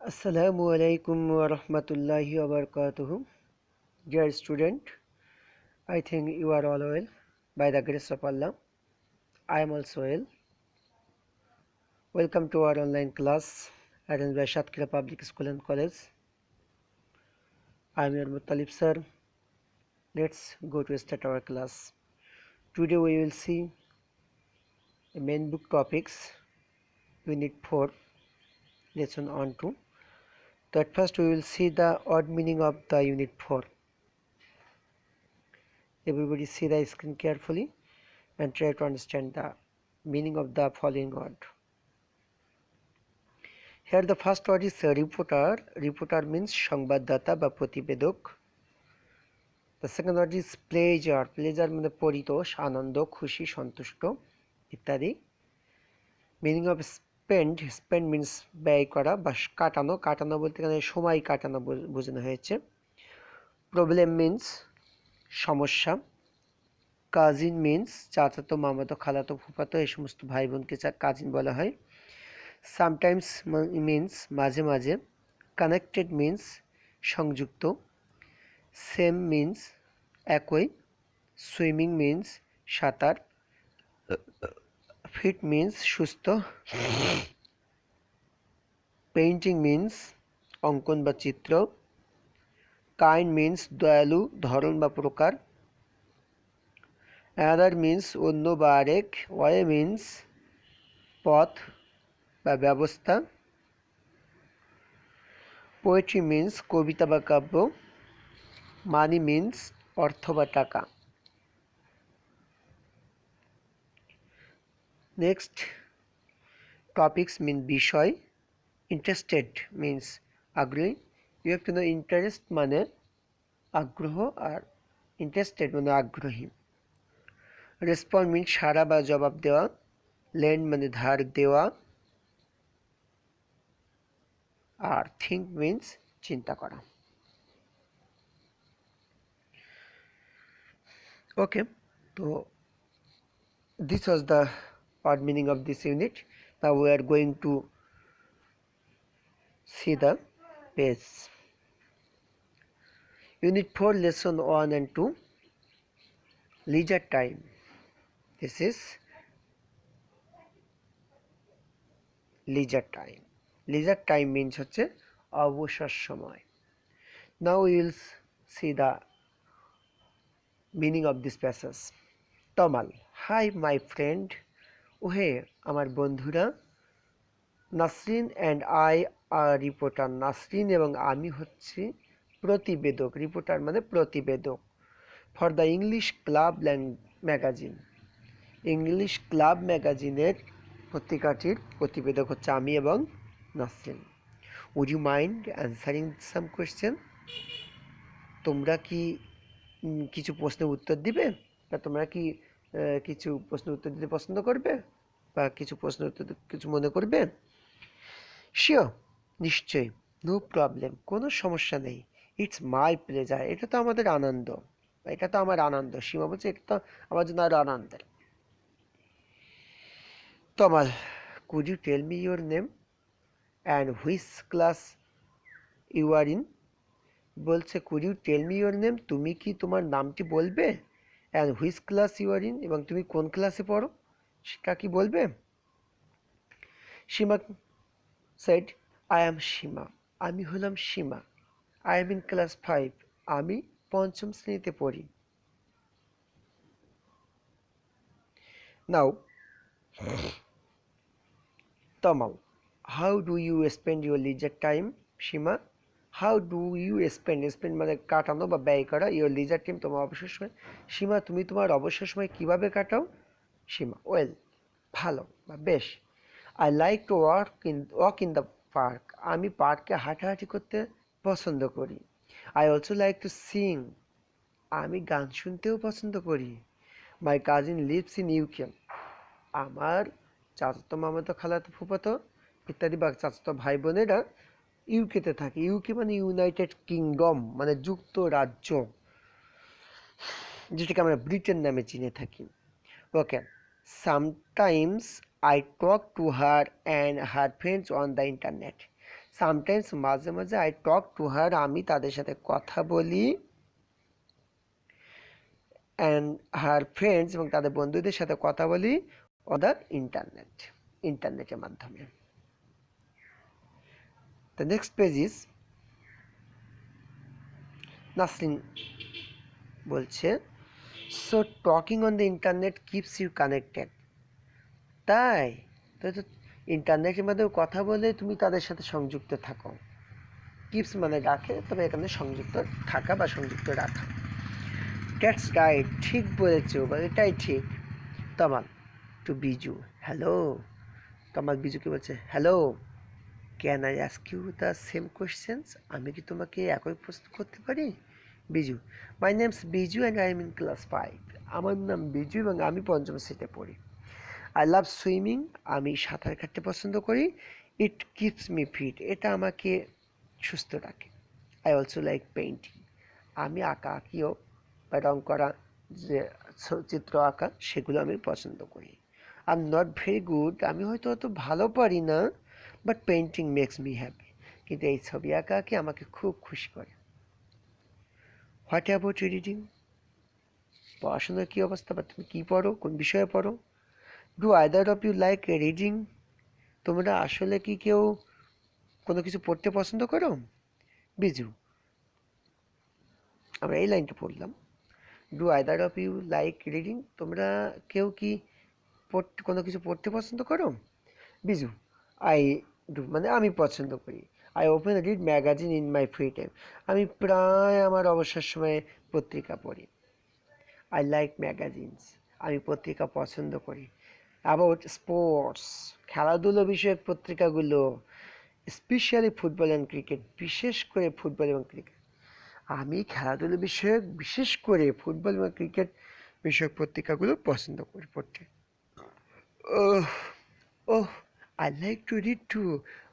Assalamu alaikum wa rahmatullahi wa barakatuhu. Dear student, I think you are all well by the grace of Allah. I am also well. Welcome to our online class arranged by Shatkira Public School and College. I am your Muttalib sir. Let's go to start our class. Today we will see the main book topics, Unit 4, Lesson 1 2. At first we will see the odd meaning of the Unit 4. Everybody see the screen carefully and try to understand the meaning of the following word. Here the first word is reporter. Reporter means সংবাদদাতা বা প্রতিবেদক. The second word is pleasure. Pleasure মানে পরিতোষ, আনন্দ, খুশি, সন্তুষ্ট ইত্যাদি. Meaning of spend. Spend means ব্যয় করা বা কাটানো. কাটানো বলতে এখানে সময় কাটানো বোঝানো হয়েছে. Problem means সমস্যা. কাজিন মিন্স চাচাতো, মামাতো, খালাতো, ফুফাতো এই সমস্ত ভাই বোনকে কাজিন বলা হয়. সামটাইমস মিন্স মাঝে মাঝে. কানেক্টেড মিন্স সংযুক্ত. সেম মিন্স একই. সুইমিং মিন্স সাঁতার. ফিট মিন্স সুস্থ. পেইন্টিং মিন্স অঙ্কন বা চিত্র. কাইন্ড মিন্স দয়ালু, ধরন বা প্রকার. অ্যানাদার মিন্স অন্য বা আরেক. ওয়ে মিন্স পথ বা ব্যবস্থা. পোয়েট্রি মিন্স কবিতা বা কাব্য. মানি মিন্স অর্থ বা টাকা. নেক্সট টপিক্স মিন বিষয়. ইন্টারেস্টেড মিন্স আগ্রহী. You have to know interest মানে আগ্রহ আর ইন্টারেস্টেড মানে আগ্রহী. রেসপন্ড মিন্স সাড়া বা জবাব দেওয়া. লেন্ড মানে ধার দেওয়া. আর থিঙ্ক মিন্স চিন্তা করা. ওকে, তো this was the odd meaning of this unit. Now we are going to see the page. Unit 4, lesson 1 and 2, leisure time. This is leisure time. Leisure time means হচ্ছে অবসর সময়. Now we will see the meaning of this passage. Tamal, hi my friend. ওহে আমার বন্ধুরা. Nasrin and I are reporter. Nasrin এবং আমি হচ্ছি প্রতিবেদক. রিপোর্টার মানে প্রতিবেদক. For the English club magazine. English club ম্যাগাজিনের পত্রিকাটির প্রতিবেদক হচ্ছে আমি এবং Nasrin. Would you mind answering some question. তোমরা কি কিছু প্রশ্নের উত্তর দিবে, বা তোমরা কি কিছু প্রশ্নের উত্তর দিতে পছন্দ করবে, বা কিছু প্রশ্নের উত্তর কিছু মনে করবে? শিওর, নিশ্চয়ই. নো প্রবলেম, কোনো সমস্যা নেই. ইটস মাই প্লেজার, এটা তো আমাদের আনন্দ, এটা তো আমার আনন্দ. সীমা বলছে এটা তো আমার জন্য আরো আনন্দের. Tamal, could you tell me your name and which class you are in. বলছে could you tell me your name, তুমি কি তোমার নামটি বলবে, and which class you are in, এবং তুমি কোন ক্লাসে পড়ো সেটা কি বলবে? সীমা said, I am Shima. আমি হলাম সীমা. I am in class 5. আমি পঞ্চম শ্রেণীতে পড়ি. Now, Tamal, how do you spend your leisure time? Shima, how do you spend মানে কাটানো বা ব্যয় করা, your leisure time তোমার অবসর সময়. সীমা, তুমি তোমার অবসর সময় কিভাবে কাটাও? সীমা, ওয়েল, ভালো বা বেশ. I like to walk in the park. আমি পার্কে হাঁটাহাঁটি করতে পছন্দ করি. I also like to sing. আমি গান শুনতেও পছন্দ করি. My cousin lives in UK. আমার চাচাতো, মামাতো, খালাতো, ফুফাতো ইত্যাদি বা চাচাতো ভাই বোনেরা ইউকেতে থাকে. ইউকে মানে ইউনাইটেড কিংডম, মানে যুক্তরাজ্য, যেটাকে আমরা ব্রিটেন নামে চিনে থাকি. ওকে, sometimes I talk to her and her friends on the internet. Sometimes মাঝে মাঝে আই টক টু হার, আমি তাদের সাথে কথা বলি, অ্যান্ড হার ফ্রেন্ডস, এবং তাদের বন্ধুদের সাথে কথা বলি অন দ্য ইন্টারনেটের মাধ্যমে। The next page is Nasrin বলছে, so talking on the internet keeps you connected. তাই তো ইন্টারনেটের মাধ্যমে কথা বলে তুমি তাদের সাথে সংযুক্ত থাকো। কিপস মানে রাখে, তবে এখানে সংযুক্ত থাকা বা সংযুক্ত রাখা। দ্যাটস রাইট, ঠিক বলেছো, বা এটাই ঠিক। Tamal to Biju, hello. তমাল বিজুকে বলছে, hello, can I ask you the same questions? আমি কি তোমাকে একই প্রশ্ন করতে পারি? Biju, my names Biju and I am in class 5। আমার নাম বিজু এবং আমি পঞ্চম শ্রেণীতে পড়ি। আই লাভ সুইমিং, আমি সাঁতার কাটতে পছন্দ করি। ইট কিপস মি ফিট, এটা আমাকে সুস্থ রাখে। আই অলসো লাইক পেইন্টিং, আমি আঁকা আঁকিও বা রং করা, যে চিত্র আঁকা, সেগুলো আমি পছন্দ করি। I am not very good, আমি হয়তো অত ভালো পারি না, but painting makes me happy, কিন্তু এই ছবি আঁকা আঁকি আমাকে খুব খুশি করে। হোয়াট অ্যাবাউট রিডিং, পড়াশোনার কী অবস্থা, বা তুমি কী পড়ো, কোন বিষয়ে পড়ো? Do either of you like reading, তোমরা আসলে কি কেউ কোনো কিছু পড়তে পছন্দ করো? বিজু, আমরা এই লাইনটা পড়লাম, do either of you like reading, তোমরা কেউ কি কোনো কিছু পড়তে পছন্দ করো? বিজু, আই ডু, মানে আমি পছন্দ করি। I open read magazine in my free time, আমি প্রায় আমার অবসর সময়ে পত্রিকা পড়ি। আই লাইক ম্যাগাজিনস, আমি পত্রিকা পছন্দ করি। অ্যাবাউট স্পোর্টস, খেলাধুলো বিষয়ক পত্রিকাগুলো, স্পেশালি ফুটবল অ্যান্ড ক্রিকেট, বিশেষ করে ফুটবল এবং ক্রিকেট, আমি খেলাধুলো বিষয়ক, বিশেষ করে ফুটবল এবং ক্রিকেট বিষয়ক পত্রিকাগুলো পছন্দ করি পড়তে। Oh, oh, I like to read too,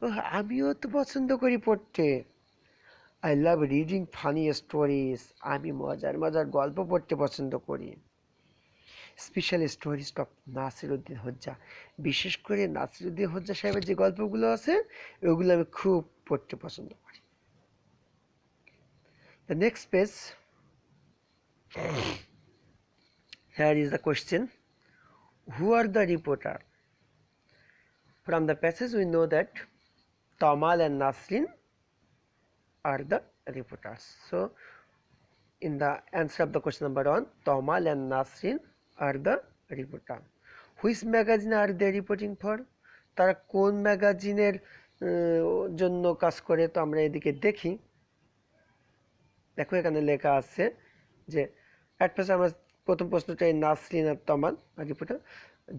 oh, আমিও তো পছন্দ করি পড়তে। I love reading funny stories, আমি মজার মজার গল্প পড়তে পছন্দ করি। Special stories of Nasiruddin Hodja, বিশেষ করে নাসিরুদ্দিন হোজ্জা সাহেবের যে গল্পগুলো আছে, ওগুলো আমি খুব পড়তে পছন্দ করি। The next page, here is the question, who are the reporter? From the passage we know that Tamal and Nasrin are the reporters. So in the answer of the question number 1, Tamal and Nasrin are the reporter. Which magazine are they reporting for? তারা কোন ম্যাগাজিনের জন্য কাজ করে? তো আমরা এদিকে দেখি, দেখো এখানে লেখা আছে যে অ্যাট ফার্স্ট আমরা প্রথম প্রশ্নটাই নাসরিন আর Tamal reporter,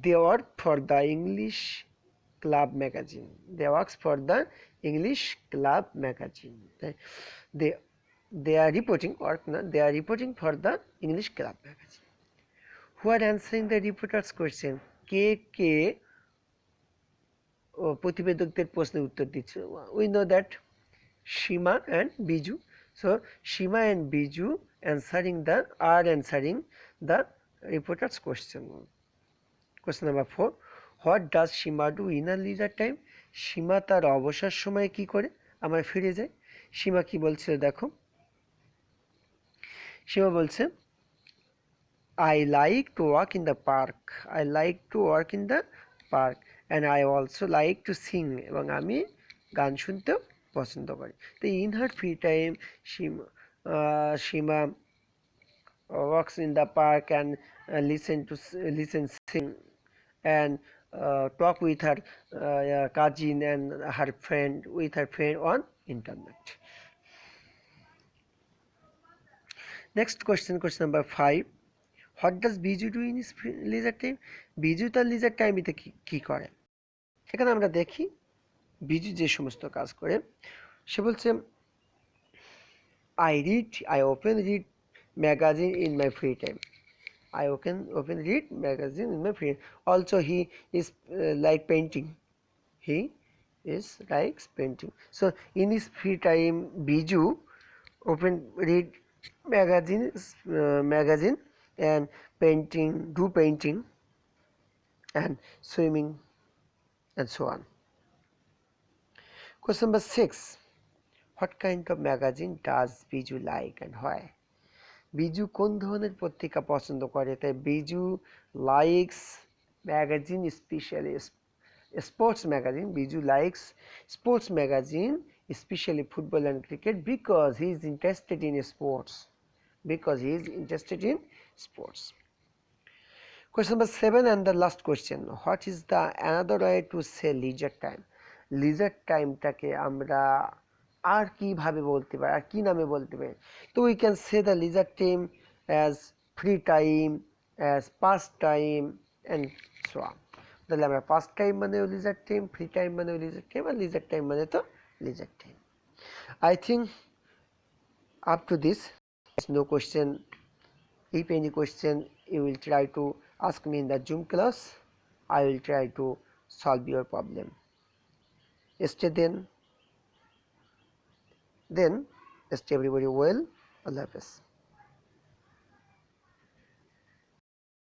they work for the English club magazine, they works for the English club magazine, they they are reporting, work না, they are reporting for the English club magazine. Who are answering the reporters question, কে কে প্রতিবেদকদের প্রশ্নের উত্তর দিচ্ছে? We know that Shima and Biju. So Shima and Biju are answering the reporter's question. Question number 4. What does Shima do in her leisure time? সীমা তার অবসর সময়ে কি করে? আমরা ফিরে যাই, সীমা কি বলছিল দেখো। সীমা বলছে, I like to walk in the park. I like to walk in the park and I also like to sing, এবং আমি গান শুনতেও পছন্দ করি। তো in her free time Seema walks in the park and listen sing and talk with her cousin and her friend on internet. Next question, question number 5. What does Biju do in his leisure time? Biju তার লিজার টাইমে কি করে? এখানে আমরা দেখি বিজু যে সমস্ত কাজ করে। সে বলছে, I often read magazine in my free time. I often read magazine in my free time. Also he is like painting. He is likes painting. So in his free time Biju often read magazine and painting and swimming and so on. Question number 6. What kind of magazine does Biju like and why? Biju কোন ধরনের পত্রিকা পছন্দ করে? তাই Biju likes magazine specially sports magazine. Biju likes sports magazine, especially football and cricket, because he is interested in sports. Because he is interested in sports. Question number 7 and the last question. What is the another way to say leisure time? Leisure time টাকে আমরা আর কিভাবে বলতে পারি, আর কি নামে বলতে পারি? তো we can say the leisure time as free time, as past time and so on. তাহলে আমরা past time মানেও leisure time, free time মানেও leisure time, আর leisure time মানে তো leisure time. I think up to this there is no question. If any question you will try to ask me in the Zoom class, I will try to solve your problem. Stay then stay everybody well. Allah Hafiz.